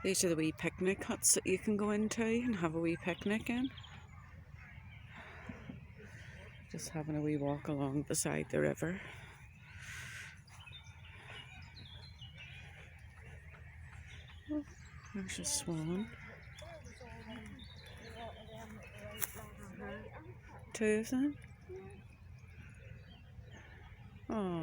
These are the wee picnic huts that you can go into and have a wee picnic in. Just having a wee walk along beside the river. Oh, there's a swan. Two of them? Oh.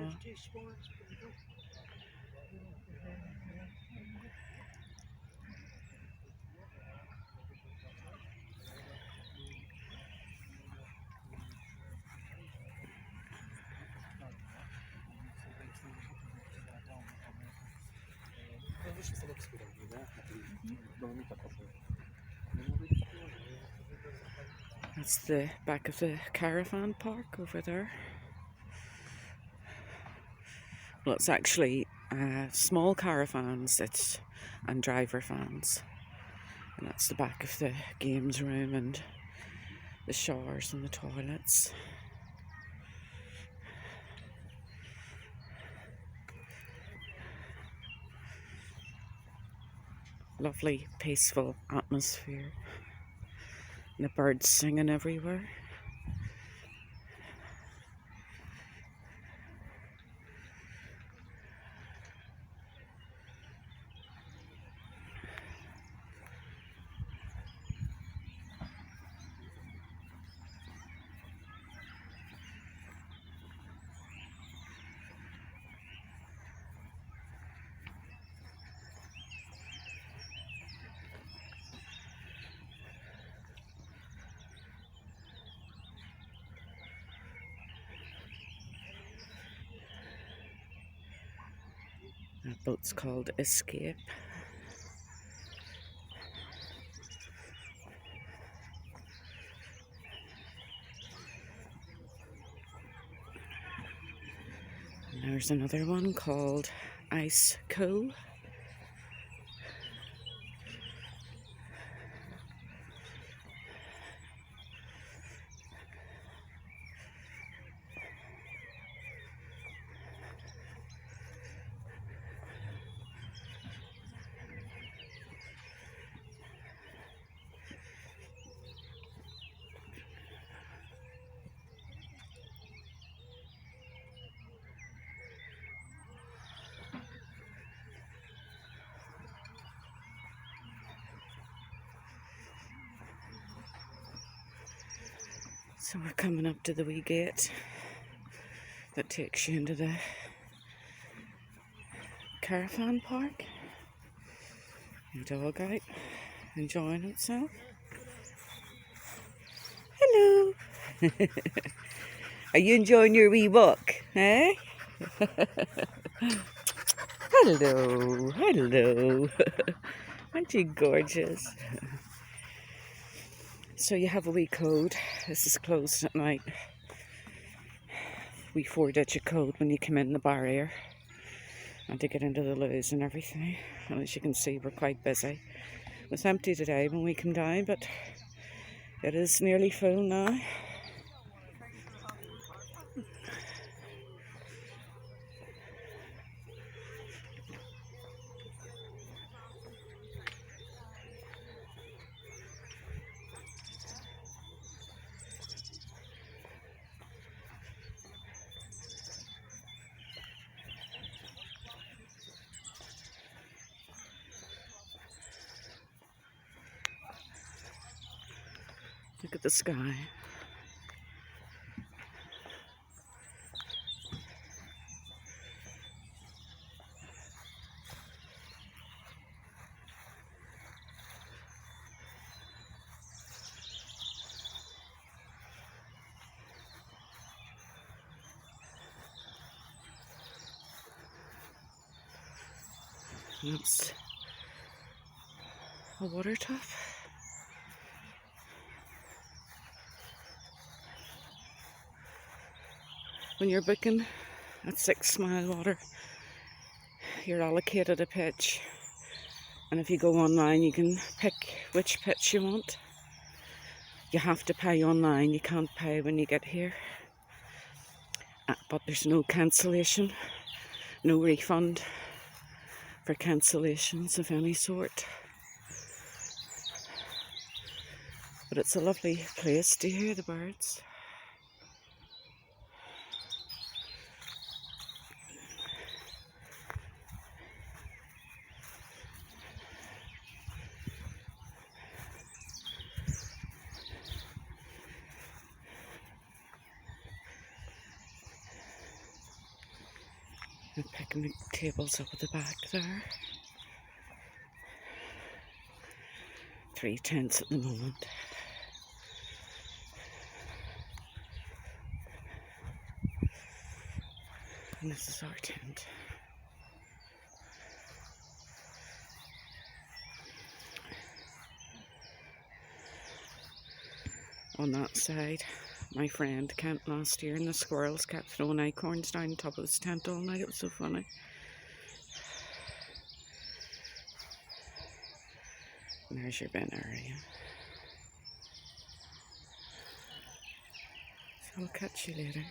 That's the back of the caravan park over there. Well, it's actually small caravans and driver vans. And that's the back of the games room and the showers and the toilets. Lovely, peaceful atmosphere. And the birds singing everywhere. That boat's called Escape. And there's another one called Ice Co. So we're coming up to the wee gate that takes you into the caravan park. Your dog out, enjoying itself. Hello! Are you enjoying your wee walk, eh? Hello, hello. Aren't you gorgeous? So you have a wee code. This is closed at night. Wee 4-digit code when you come in the barrier and to get into the loos and everything. And as you can see, we're quite busy. It was empty today when we came down, but it is nearly full now. Look at the sky. That's a water tap. When you're booking at 6 Mile Water, you're allocated a pitch, and if you go online you can pick which pitch you want. You have to pay online, you can't pay when you get here. But there's no cancellation, no refund for cancellations of any sort. But it's a lovely place. Do you hear the birds? The picnic tables up at the back there. 3 tents at the moment. And this is our tent. On that side, my friend camped last year and the squirrels kept throwing acorns down the top of his tent all night. It was so funny. And there's your bin area. So I'll catch you later.